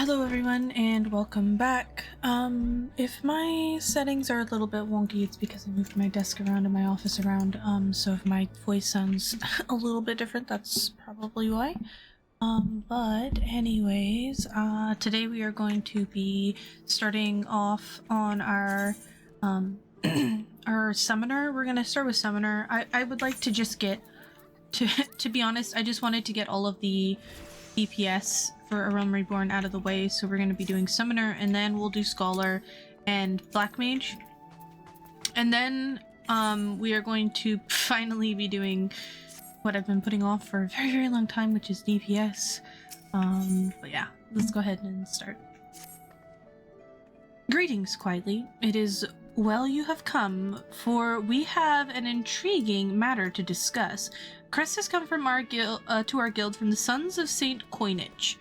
Hello everyone and welcome back. If my settings are a little bit wonky, it's because I moved my desk around and my office around, so if my voice sounds a little bit different, that's probably why. But anyways, today we are going to be starting off on our, our summoner. We're gonna start with summoner. I would like to just get, to be honest, I just wanted to get all of the DPS for a Realm Reborn out of the way, so we're going to be doing Summoner, and then we'll do Scholar and Black Mage. And then we are going to finally be doing what I've been putting off for a very, very long time, which is DPS. But yeah, let's go ahead and start. Greetings, Quietly. It is well you have come, for we have an intriguing matter to discuss. Crest has come from our to our guild from the Sons of Saint Coinage,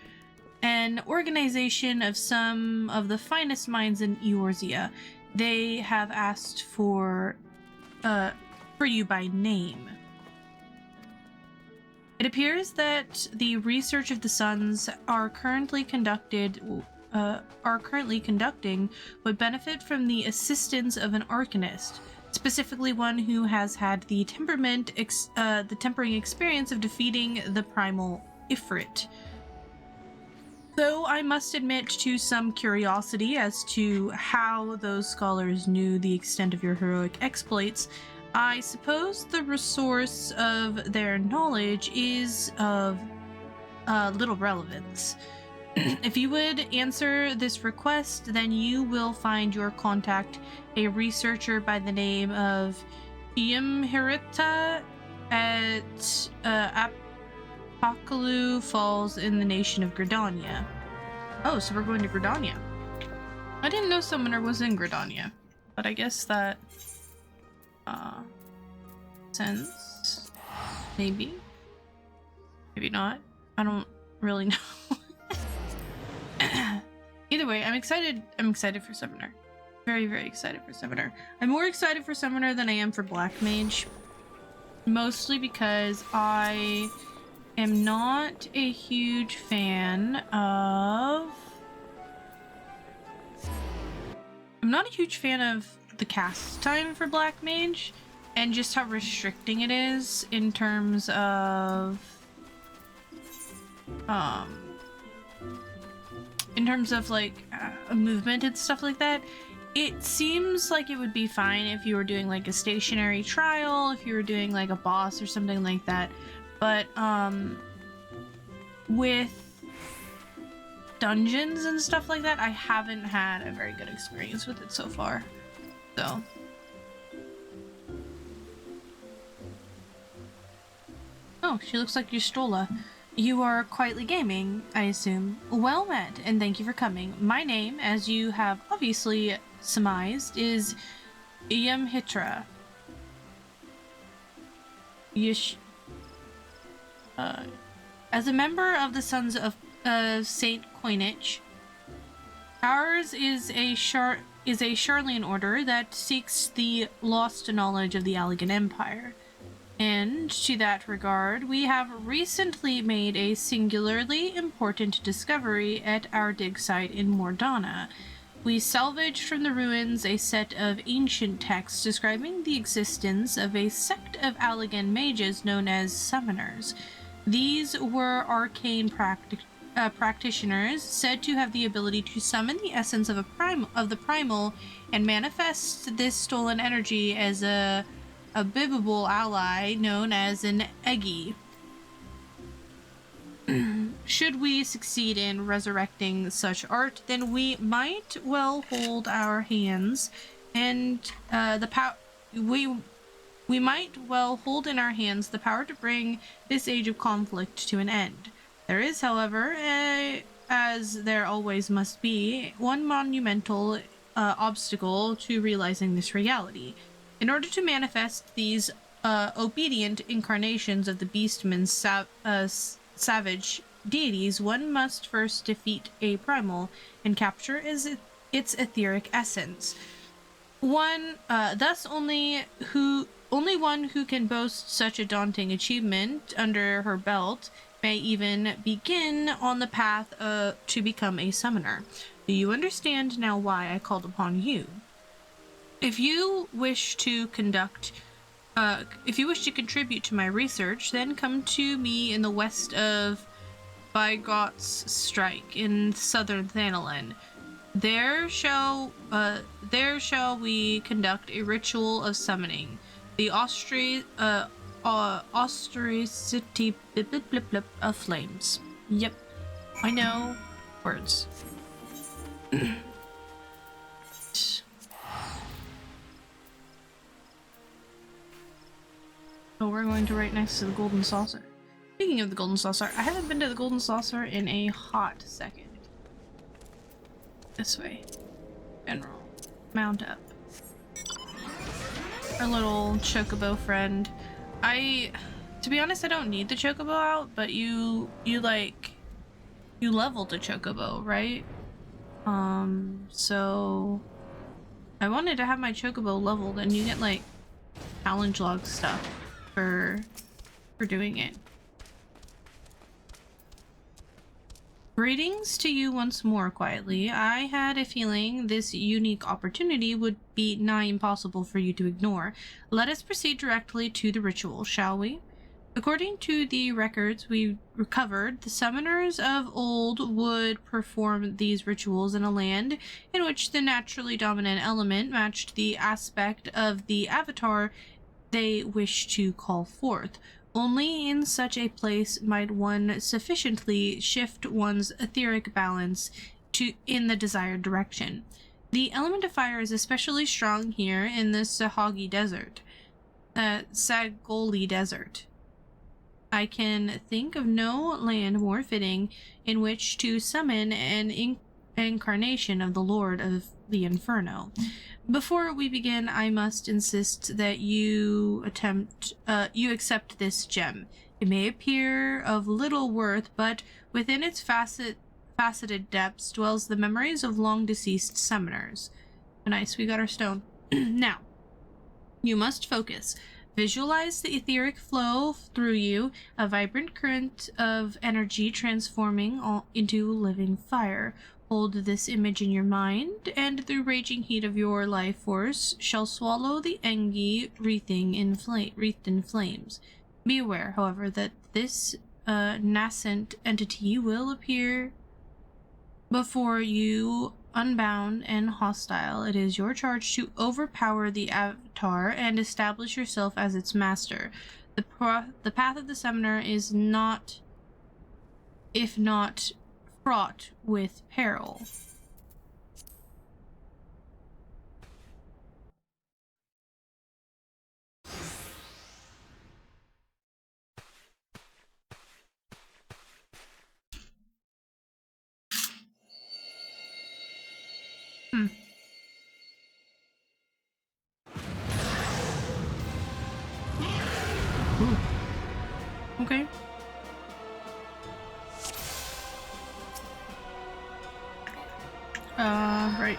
an organization of some of the finest minds in Eorzea. They have asked for you by name. It appears that the research of the Sons are currently conducting would benefit from the assistance of an arcanist, specifically one who has had the tempering experience of defeating the primal Ifrit. Though I must admit to some curiosity as to how those scholars knew the extent of your heroic exploits, I suppose the resource of their knowledge is of little relevance. If you would answer this request, then you will find your contact, a researcher by the name of Iamhirita at Apakalu Falls in the nation of Gridania. Oh, so we're going to Gridania. I didn't know Summoner was in Gridania, but I guess that sense. Maybe not. I don't really know. Either way, I'm excited for Summoner. Very, very excited for Summoner. I'm more excited for Summoner than I am for Black Mage. Mostly because I am not a huge fan of... I'm not a huge fan of the cast time for Black Mage and just how restricting it is in terms of like movement and stuff like that. It seems like it would be fine if you were doing like a stationary trial, if you were doing like a boss or something like that, but with dungeons and stuff like that, I haven't had a very good experience with it so far. So oh, she looks like Yustola. You are quietly gaming, I assume. Well met, and thank you for coming. My name, as you have obviously surmised, is Iamhirita. As a member of the Sons of Saint Coinage, ours is a Charlian order that seeks the lost knowledge of the Allegan Empire. And to that regard, we have recently made a singularly important discovery at our dig site in Mordana. We salvaged from the ruins a set of ancient texts describing the existence of a sect of Allegan mages known as Summoners. These were arcane practitioners said to have the ability to summon the essence of the primal and manifest this stolen energy as a bibbable ally known as an Eggy. Should we succeed in resurrecting such art, then we might well hold our hands and we might well hold in our hands the power to bring this age of conflict to an end. There is, however, as there always must be, one monumental obstacle to realizing this reality. In order to manifest these obedient incarnations of the Beastman's savage deities, one must first defeat a primal and capture its etheric essence. Thus only one who can boast such a daunting achievement under her belt may even begin on the path to become a summoner. Do you understand now why I called upon you? If you wish to contribute to my research, then come to me in the west of Bygot's Strike in southern Thanalan. There shall we conduct a ritual of summoning. The Austricity of flames. Yep, I know words. So we're going to right next to the Golden Saucer. Speaking of the Golden Saucer, I haven't been to the Golden Saucer in a hot second. This way. General. Mount up. Our little chocobo friend. To be honest, I don't need the chocobo out, but you leveled a chocobo, right? So I wanted to have my chocobo leveled, and you get like challenge log stuff for doing it. Greetings to you once more, quietly. I had a feeling this unique opportunity would be nigh impossible for you to ignore. Let us proceed directly to the ritual, shall we? According to the records we recovered, the summoners of old would perform these rituals in a land in which the naturally dominant element matched the aspect of the avatar they wish to call forth. Only in such a place might one sufficiently shift one's etheric balance in the desired direction. The element of fire is especially strong here in the Sagoli Desert. I can think of no land more fitting in which to summon an incarnation of the Lord of the Inferno. Before we begin, I must insist that you accept this gem. It may appear of little worth, but within its faceted depths dwells the memories of long-deceased summoners. Nice, we got our stone. Now, you must focus. Visualize the etheric flow through you, a vibrant current of energy transforming into living fire. Hold this image in your mind, and the raging heat of your life force shall swallow the Engi wreathed in flames. Be aware, however, that this nascent entity will appear before you unbound and hostile. It is your charge to overpower the avatar and establish yourself as its master. The path of the summoner is not, if not fraught with peril. Ooh. Okay. Right.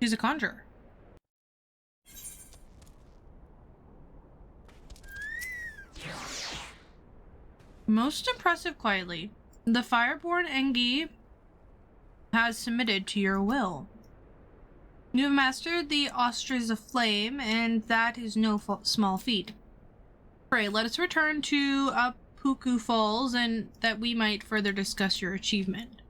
He's a conjurer. Most impressive quietly. The Fireborn Engi has submitted to your will. You have mastered the Ostriches of Flame, and that is no small feat. Pray, let us return to Puku Falls, and that we might further discuss your achievement.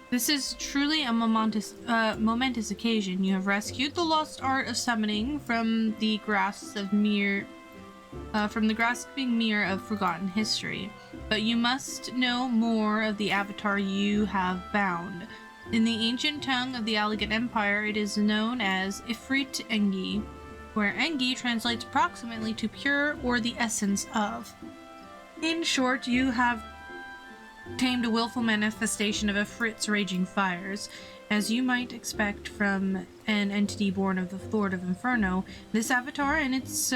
This is truly a momentous occasion. You have rescued the lost art of summoning from the grasping mirror of forgotten history. But you must know more of the avatar you have bound. In the ancient tongue of the Alligan Empire, it is known as FFXIV, where Engi translates approximately to pure or the essence of. In short, you have tamed a willful manifestation of Ifrit's raging fires. As you might expect from an entity born of the Lord of Inferno, this avatar and its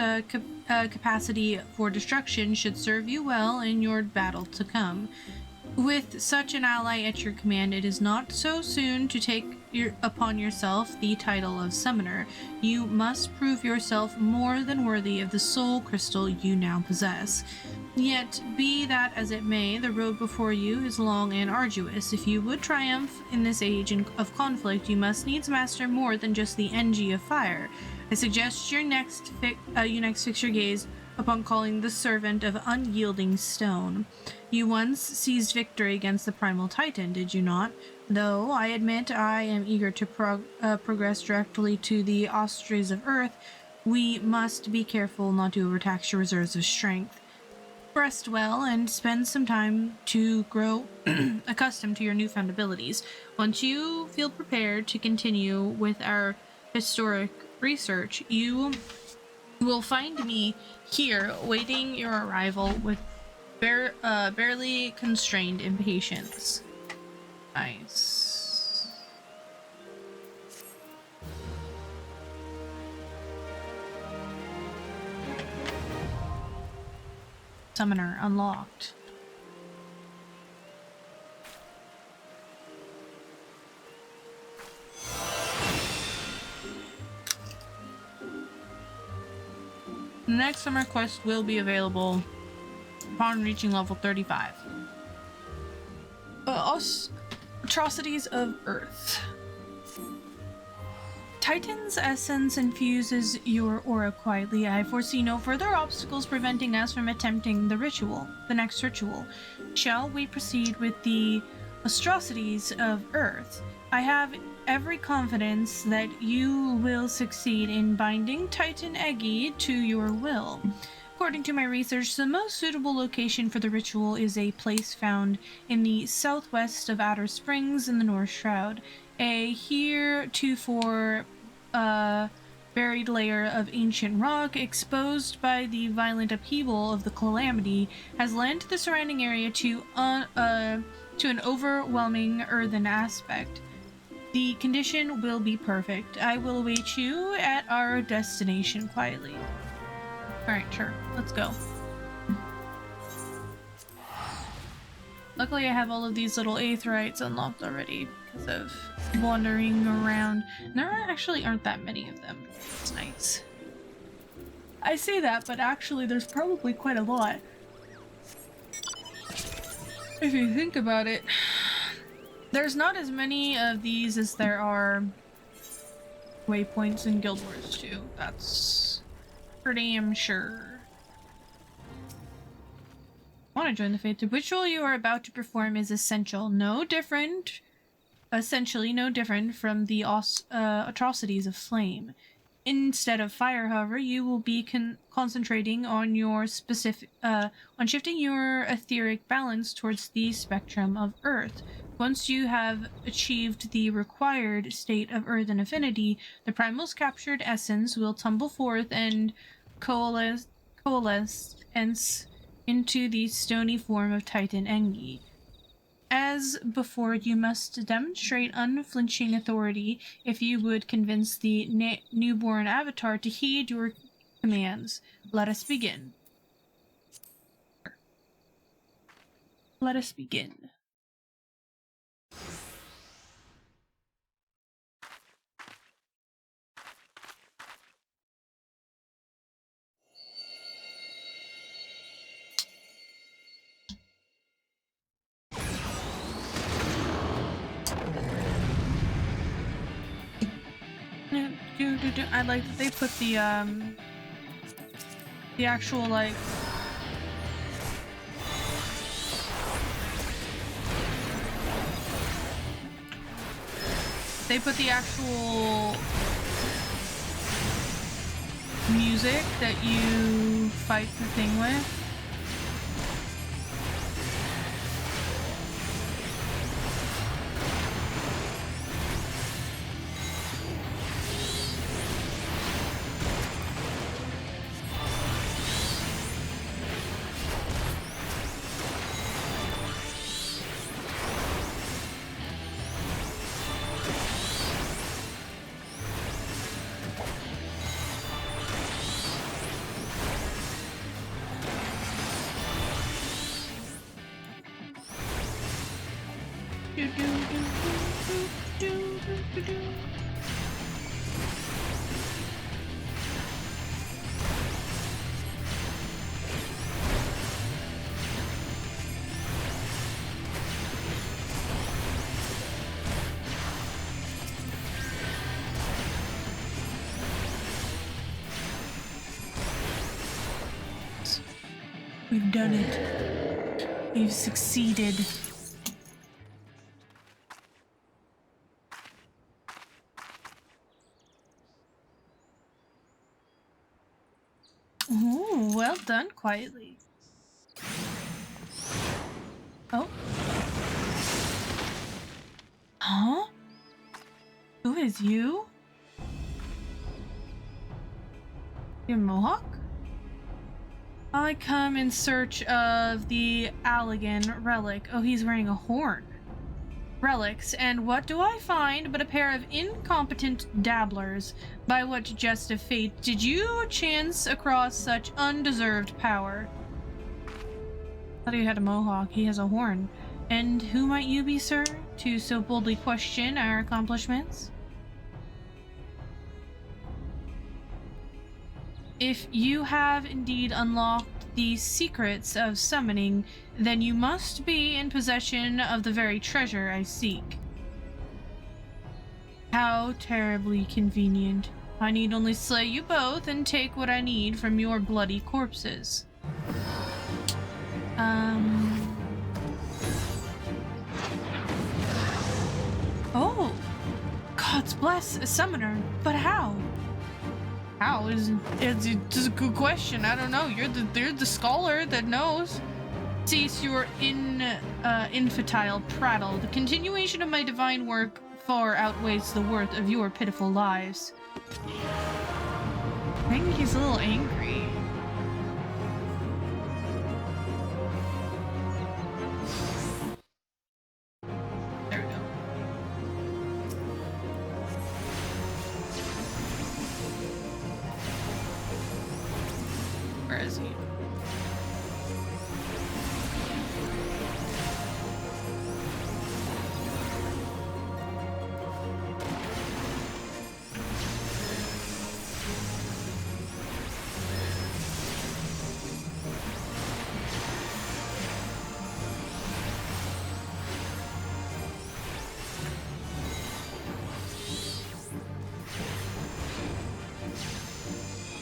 capacity for destruction should serve you well in your battle to come. With such an ally at your command, it is not so soon to take upon yourself the title of summoner. You must prove yourself more than worthy of the soul crystal you now possess. Yet, be that as it may, the road before you is long and arduous. If you would triumph in this age of conflict, you must needs master more than just the Engi of fire. I suggest you next fix your gaze upon calling the servant of unyielding stone. You once seized victory against the primal titan, did you not? Though I admit I am eager to progress directly to the Ostriches of Earth, we must be careful not to overtax your reserves of strength. Rest well and spend some time to grow accustomed to your newfound abilities. Once you feel prepared to continue with our historic research, you will find me here awaiting your arrival with barely constrained impatience. Nice. Summoner unlocked. The next summer quest will be available upon reaching level 35. Atrocities of Earth. Titan's essence infuses your aura quietly. I foresee no further obstacles preventing us from attempting the next ritual. Shall we proceed with the atrocities of Earth? I have every confidence that you will succeed in binding Titan Engi to your will. According to my research, the most suitable location for the ritual is a place found in the southwest of Outer Springs in the North Shroud. A heretofore buried layer of ancient rock exposed by the violent upheaval of the calamity has lent the surrounding area to an overwhelming earthen aspect. The condition will be perfect. I will await you at our destination quietly. Alright, sure. Let's go. Luckily I have all of these little aetherites unlocked already because of wandering around. And there actually aren't that many of them. It's nice. I say that, but actually there's probably quite a lot. If you think about it. There's not as many of these as there are waypoints in Guild Wars 2. That's for damn sure. I want to join the faith. The ritual you are about to perform is essentially no different from the atrocities of flame. Instead of fire, however, you will be concentrating on your on shifting your etheric balance towards the spectrum of Earth. Once you have achieved the required state of earthen affinity, the primal's captured essence will tumble forth and coalesce into the stony form of Titan Engi. As before, you must demonstrate unflinching authority if you would convince the newborn avatar to heed your commands. Let us begin. Let us begin. I like that they put the actual, like, they put the actual music that you fight the thing with. We've done it. We've succeeded. Ooh, well done, quietly. Oh. Huh? Who is you? Your Mohawk? I come in search of the Allegan relic. Oh, he's wearing a horn. Relics, and what do I find but a pair of incompetent dabblers? By what jest of fate did you chance across such undeserved power? I thought he had a mohawk. He has a horn. And who might you be, sir, to so boldly question our accomplishments? If you have indeed unlocked the secrets of summoning, then you must be in possession of the very treasure I seek. How terribly convenient. I need only slay you both and take what I need from your bloody corpses. Oh! God's bless a summoner, but how? How is it's a good question. I don't know. You're the scholar that knows. Cease your infantile prattle. The continuation of my divine work far outweighs the worth of your pitiful lives. I think he's a little angry. There we go. Where is he?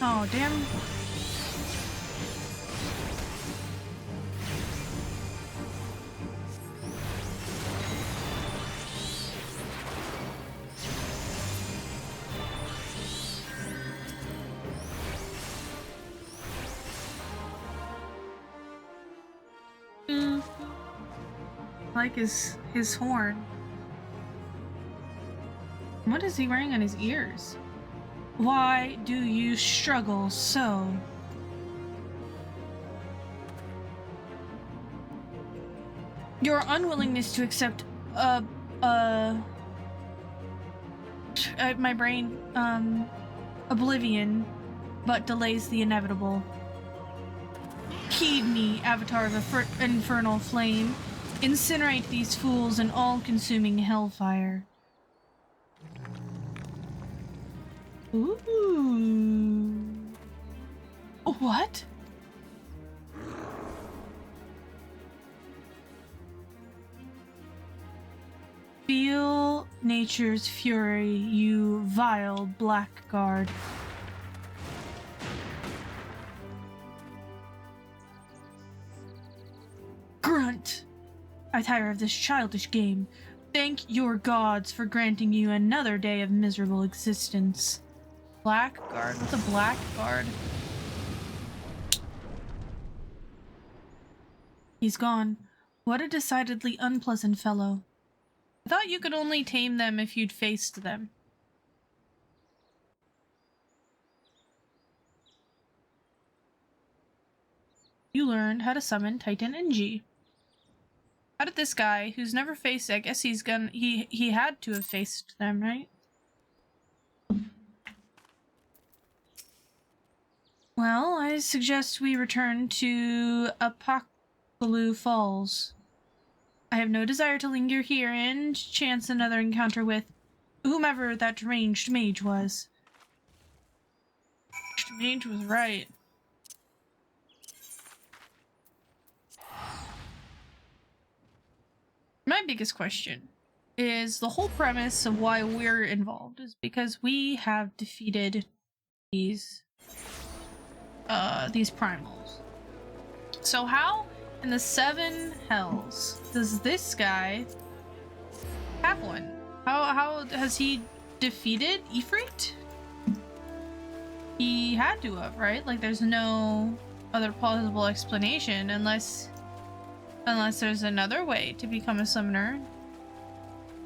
Oh, damn. Like his horn. What is he wearing on his ears? Why do you struggle so? Your unwillingness to accept my brain oblivion, but delays the inevitable. Heed me, avatar of infernal flame. Incinerate these fools in all-consuming hellfire. Ooh. What? Feel nature's fury, you vile blackguard. Grunt! I tire of this childish game. Thank your gods for granting you another day of miserable existence. Blackguard? What's a blackguard? He's gone. What a decidedly unpleasant fellow. I thought you could only tame them if you'd faced them. You learned how to summon Titan NG. How did this guy, who's never faced, I guess he had to have faced them, right? Well, I suggest we return to Apocalypse Falls. I have no desire to linger here and chance another encounter with whomever that deranged mage was. Mage was right. My biggest question is the whole premise of why we're involved is because we have defeated these primals. So how in the 7 hells does this guy have one? How has he defeated Ifrit? He had to have, right? Like there's no other plausible explanation unless there's another way to become a summoner.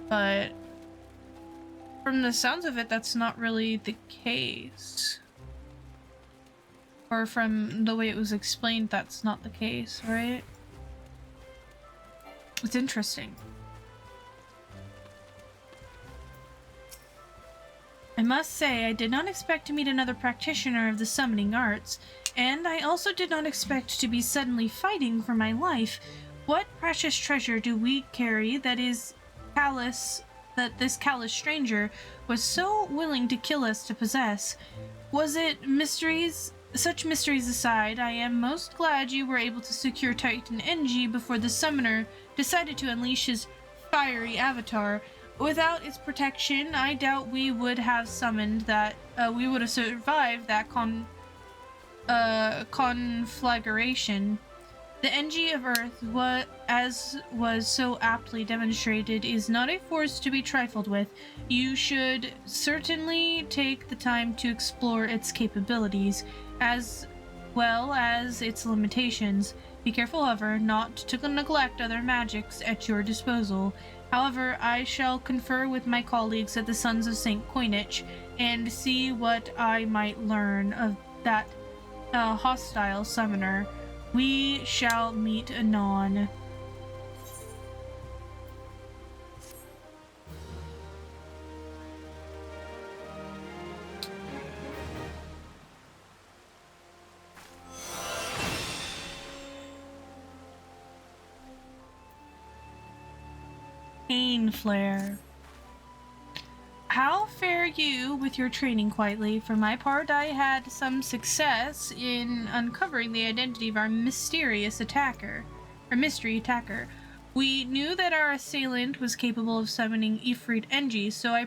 But from the sounds of it, that's not really the case. Or from the way it was explained, that's not the case, right? It's interesting. I must say, I did not expect to meet another practitioner of the summoning arts, and I also did not expect to be suddenly fighting for my life. What precious treasure do we carry that this callous stranger was so willing to kill us to possess? Was it mysteries? Such mysteries aside, I am most glad you were able to secure Titan NG before the summoner decided to unleash his fiery avatar. Without its protection, I doubt we would have survived that conflagration. The NG of Earth, as was so aptly demonstrated, is not a force to be trifled with. You should certainly take the time to explore its capabilities, as well as its limitations. Be careful, however, not to neglect other magics at your disposal. However, I shall confer with my colleagues at the Sons of St. Coinage and see what I might learn of that hostile summoner. We shall meet anon. Pain Flare. How fare you with your training quietly? For my part, I had some success in uncovering the identity of our mystery attacker. We knew that our assailant was capable of summoning Ifrit NG, so I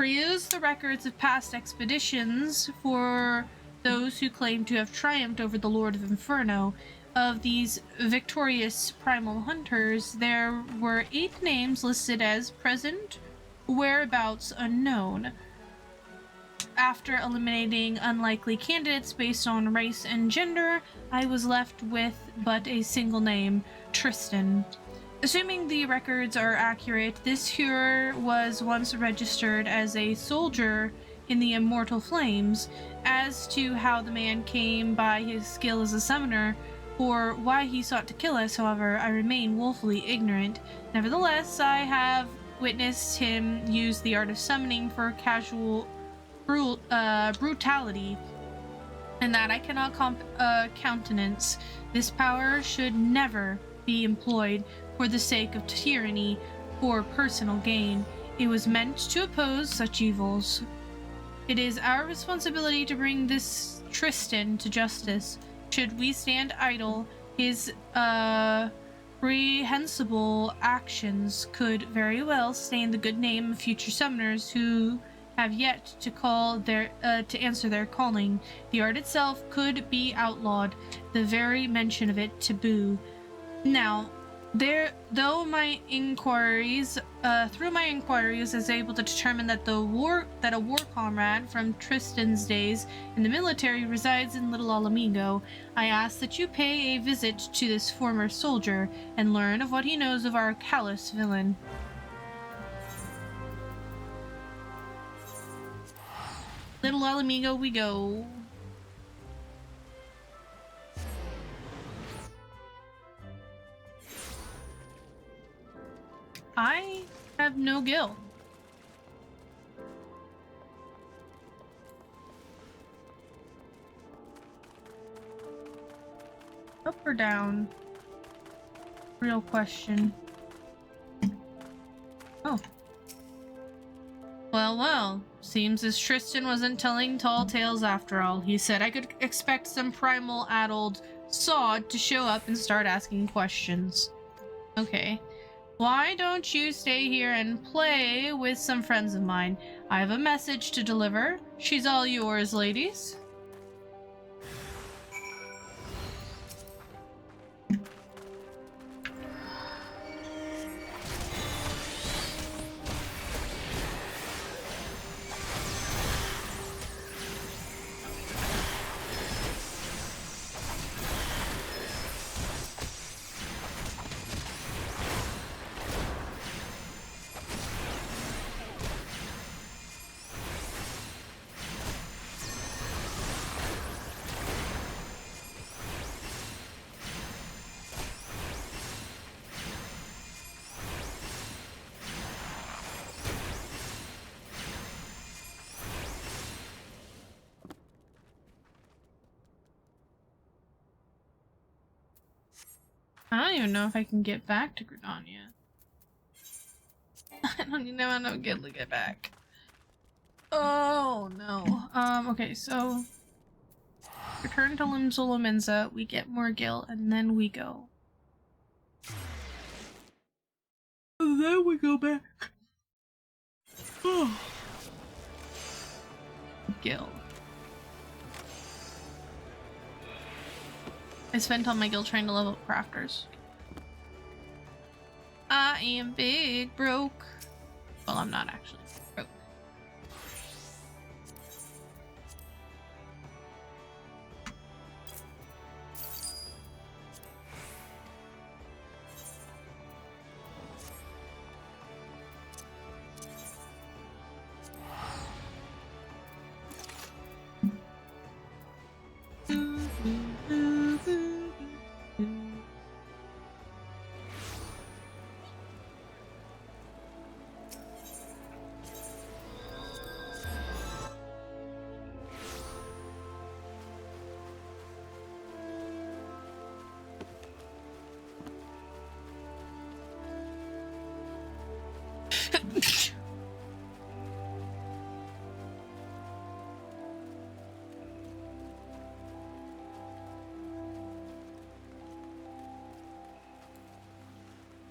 Peruse the records of past expeditions for those who claim to have triumphed over the Lord of Inferno. Of these victorious primal hunters, there were 8 names listed as present, whereabouts unknown. After eliminating unlikely candidates based on race and gender, I was left with but a single name, Tristan. Assuming the records are accurate, this hero was once registered as a soldier in the Immortal Flames. As to how the man came by his skill as a summoner, or why he sought to kill us, however, I remain woefully ignorant. Nevertheless, I have witnessed him use the art of summoning for casual brutality, and that I cannot countenance. This power should never be employed for the sake of tyranny or personal gain. It was meant to oppose such evils. It is our responsibility to bring this Tristan to justice. Should we stand idle, his reprehensible actions could very well stain the good name of future summoners who have yet to to answer their calling. The art itself could be outlawed, the very mention of it taboo. Now, through my inquiries, I was able to determine that a war comrade from Tristan's days in the military resides in Little Alamigo. I ask that you pay a visit to this former soldier and learn of what he knows of our callous villain. Little Alamigo we go. I have no gil. Up or down? Real question. Oh. Well. Seems as Tristan wasn't telling tall tales after all. He said I could expect some primal-addled sod to show up and start asking questions. Okay. Why don't you stay here and play with some friends of mine? I have a message to deliver. She's all yours, ladies. I don't even know if I can get back to Gridania. I don't even know how to get back. Oh no. Okay, so return to Limzolomenza, we get more gil, and then we go. And then we go back. Oh. Gil. I spent all my gil trying to level up crafters. I am big broke. Well, I'm not actually broke.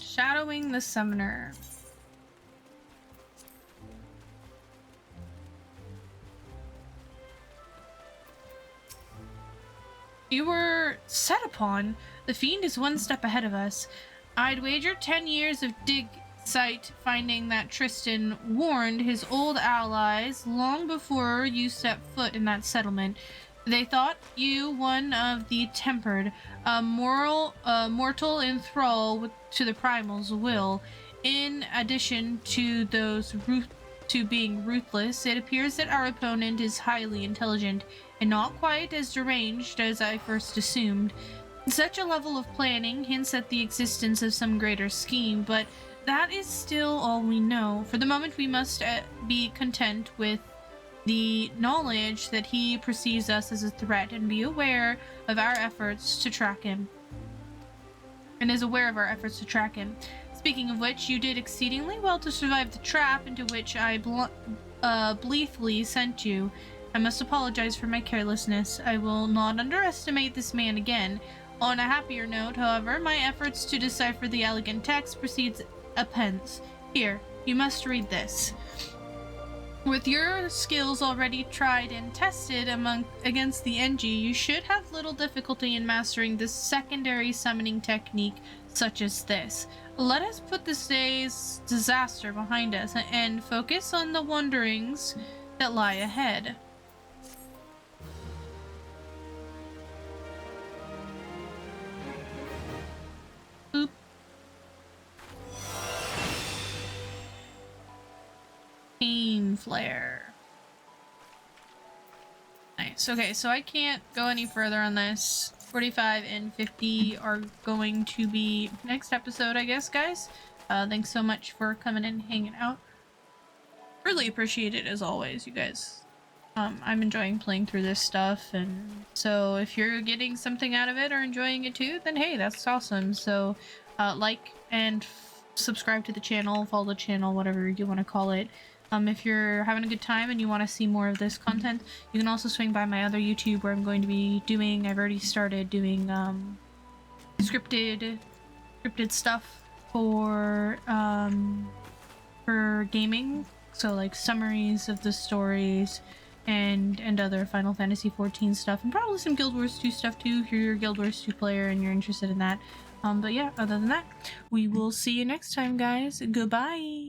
Shadowing the Summoner. you were set upon. The fiend is one step ahead of us. I'd wager 10 years of dig sight finding that Tristan warned his old allies long before you set foot in that settlement. They thought you one of the tempered, mortal in thrall to the primal's will. In addition to to being ruthless, it appears that our opponent is highly intelligent and not quite as deranged as I first assumed. Such a level of planning hints at the existence of some greater scheme, but that is still all we know. For the moment, we must be content with the knowledge that he perceives us as a threat and be aware of our efforts to track him. And is aware of our efforts to track him. Speaking of which, you did exceedingly well to survive the trap into which I blithely sent you. I must apologize for my carelessness. I will not underestimate this man again. On a happier note, however, my efforts to decipher the elegant text proceeds apace. Here, you must read this. With your skills already tried and tested against the NG, you should have little difficulty in mastering this secondary summoning technique such as this. Let us put this day's disaster behind us and focus on the wonderings that lie ahead. Oop. Pain flare. Nice. Okay, so I can't go any further on this. 45 and 50 are going to be next episode, I guess, guys. Thanks so much for coming and hanging out. Really appreciate it, as always, you guys. I'm enjoying playing through this stuff, and so if you're getting something out of it or enjoying it too, then hey, that's awesome. So like and subscribe to the channel, follow the channel, whatever you want to call it. If you're having a good time and you want to see more of this content, you can also swing by my other YouTube where I'm going to be doing, I've already started doing scripted stuff for gaming. So like summaries of the stories and other Final Fantasy XIV stuff, and probably some Guild Wars 2 stuff too if you're a Guild Wars 2 player and you're interested in that. But yeah, other than that, we will see you next time, guys. Goodbye!